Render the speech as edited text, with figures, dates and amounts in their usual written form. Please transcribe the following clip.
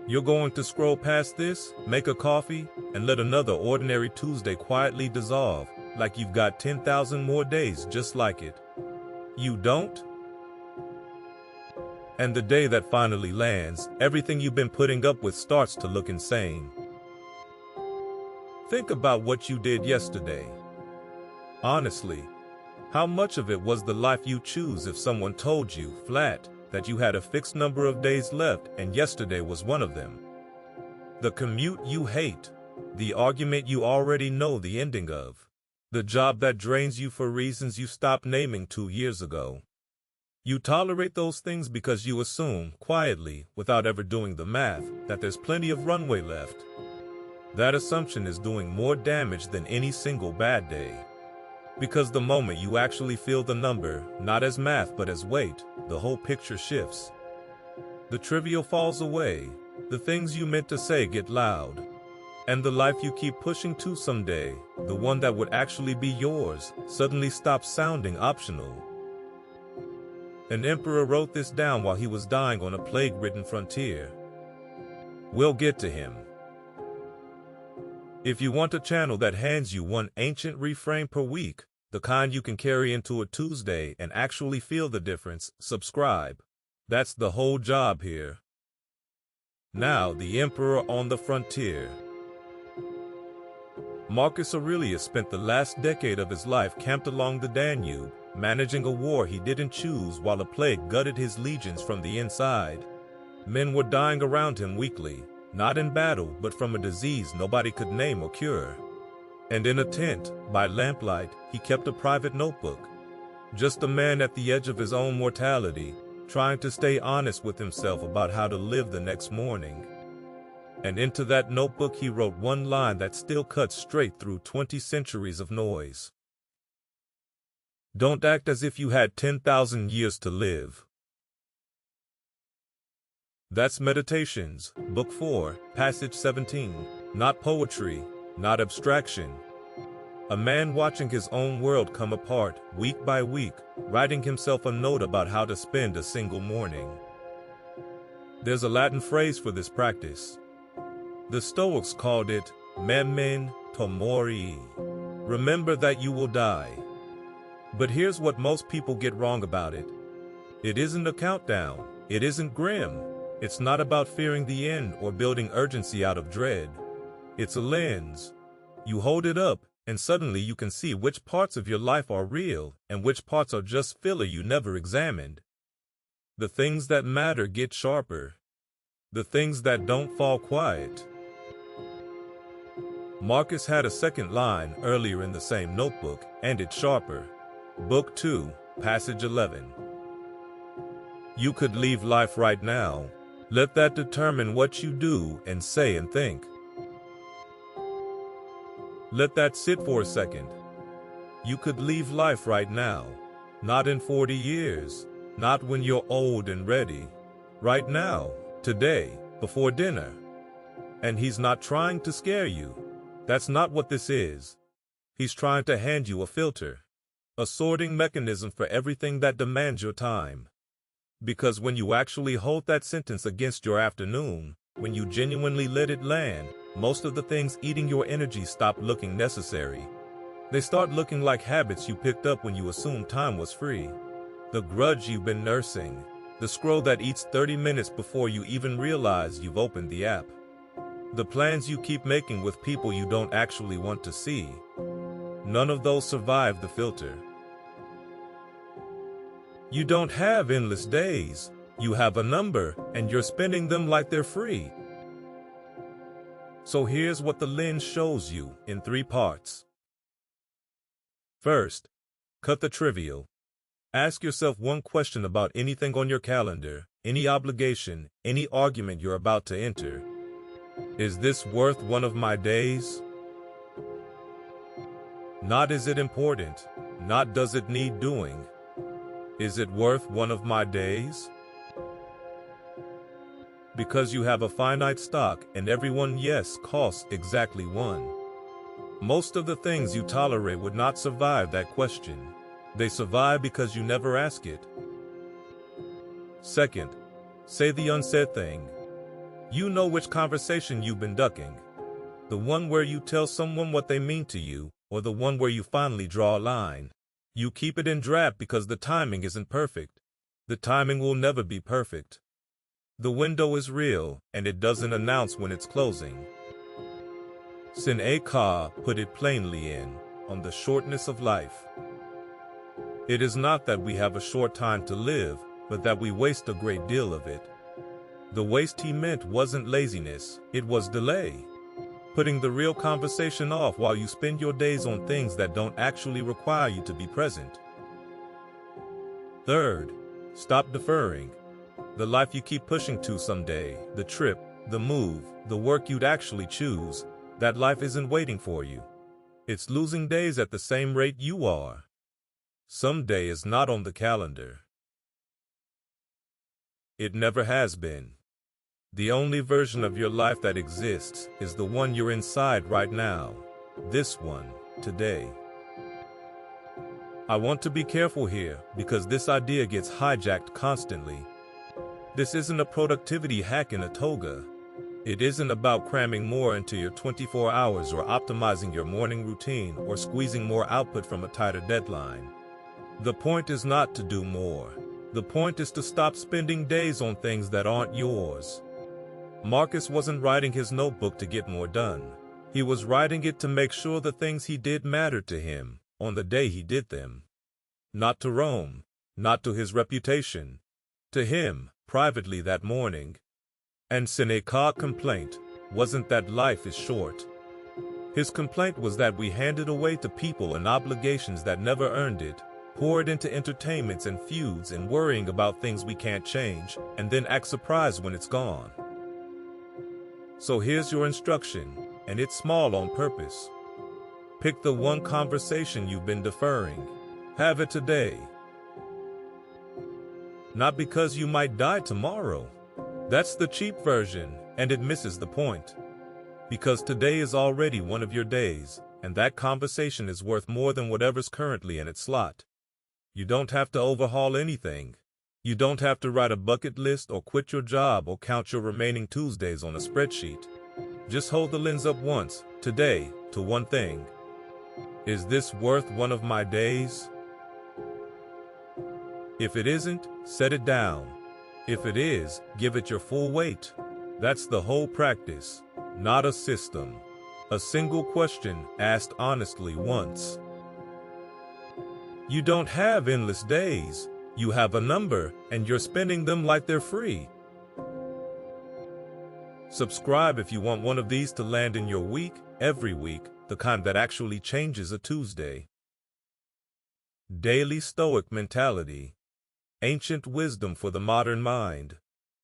You're going to scroll past this, make a coffee, and let another ordinary Tuesday quietly dissolve, like you've got 10,000 more days just like it. You don't? And the day that finally lands, everything you've been putting up with starts to look insane. Think about what you did yesterday. Honestly, how much of it was the life you choose if someone told you, flat, that you had a fixed number of days left and yesterday was one of them? The commute you hate, the argument you already know the ending of, the job that drains you for reasons you stopped naming 2 years ago. You tolerate those things because you assume, quietly, without ever doing the math, that there's plenty of runway left. That assumption is doing more damage than any single bad day. Because the moment you actually feel the number, not as math but as weight, the whole picture shifts. The trivial falls away, the things you meant to say get loud, and the life you keep pushing to someday, the one that would actually be yours, suddenly stops sounding optional. An emperor wrote this down while he was dying on a plague-ridden frontier. We'll get to him. If you want a channel that hands you one ancient reframe per week, the kind you can carry into a Tuesday and actually feel the difference, subscribe. That's the whole job here. Now, the emperor on the frontier. Marcus Aurelius spent the last decade of his life camped along the Danube, managing a war he didn't choose while a plague gutted his legions from the inside. Men were dying around him weekly, not in battle but from a disease nobody could name or cure. And in a tent, by lamplight, he kept a private notebook. Just a man at the edge of his own mortality, trying to stay honest with himself about how to live the next morning. And into that notebook he wrote one line that still cuts straight through 20 centuries of noise. Don't act as if you had 10,000 years to live. That's Meditations, Book 4, Passage 17, not poetry, not abstraction. A man watching his own world come apart, week by week, writing himself a note about how to spend a single morning. There's a Latin phrase for this practice. The Stoics called it Memento Mori. Remember that you will die. But here's what most people get wrong about it. It isn't a countdown. It isn't grim. It's not about fearing the end or building urgency out of dread. It's a lens. You hold it up, and suddenly you can see which parts of your life are real and which parts are just filler you never examined. The things that matter get sharper. The things that don't fall quiet. Marcus had a second line earlier in the same notebook, and it's sharper. Book 2, Passage 11. You could leave life right now. Let that determine what you do and say and think. Let that sit for a second. You could leave life right now. Not in 40 years. Not when you're old and ready. Right now. Today. Before dinner. And he's not trying to scare you. That's not what this is. He's trying to hand you a filter. A sorting mechanism for everything that demands your time. Because when you actually hold that sentence against your afternoon, when you genuinely let it land, most of the things eating your energy stop looking necessary. They start looking like habits you picked up when you assumed time was free. The grudge you've been nursing. The scroll that eats 30 minutes before you even realize you've opened the app. The plans you keep making with people you don't actually want to see. None of those survive the filter. You don't have endless days. You have a number, and you're spending them like they're free. So here's what the lens shows you in 3 parts. First, cut the trivial. Ask yourself one question about anything on your calendar, any obligation, any argument you're about to enter. Is this worth one of my days? Not is it important, not does it need doing. Is it worth one of my days? Because you have a finite stock and every one yes costs exactly 1. Most of the things you tolerate would not survive that question. They survive because you never ask it. Second, say the unsaid thing. You know which conversation you've been ducking. The one where you tell someone what they mean to you, or the one where you finally draw a line. You keep it in draft because the timing isn't perfect. The timing will never be perfect. The window is real, and it doesn't announce when it's closing. Seneca put it plainly on the shortness of life. It is not that we have a short time to live, but that we waste a great deal of it. The waste he meant wasn't laziness, it was delay. Putting the real conversation off while you spend your days on things that don't actually require you to be present. Third, stop deferring. The life you keep pushing to someday, the trip, the move, the work you'd actually choose, that life isn't waiting for you. It's losing days at the same rate you are. Someday is not on the calendar. It never has been. The only version of your life that exists is the one you're inside right now. This one, today. I want to be careful here because this idea gets hijacked constantly. This isn't a productivity hack in a toga. It isn't about cramming more into your 24 hours or optimizing your morning routine or squeezing more output from a tighter deadline. The point is not to do more. The point is to stop spending days on things that aren't yours. Marcus wasn't writing his notebook to get more done. He was writing it to make sure the things he did mattered to him on the day he did them. Not to Rome, not to his reputation. To him, privately that morning. And Seneca's complaint wasn't that life is short. His complaint was that we handed away to people and obligations that never earned it, poured into entertainments and feuds and worrying about things we can't change, and then act surprised when it's gone. So here's your instruction, and it's small on purpose. Pick the one conversation you've been deferring. Have it today. Not because you might die tomorrow. That's the cheap version, and it misses the point. Because today is already one of your days, and that conversation is worth more than whatever's currently in its slot. You don't have to overhaul anything. You don't have to write a bucket list or quit your job or count your remaining Tuesdays on a spreadsheet. Just hold the lens up once, today, to one thing. Is this worth one of my days? If it isn't, set it down. If it is, give it your full weight. That's the whole practice, not a system. A single question asked honestly once. You don't have endless days. You have a number, and you're spending them like they're free. Subscribe if you want one of these to land in your week, every week, the kind that actually changes a Tuesday. Daily Stoic mentality. Ancient wisdom for the modern mind.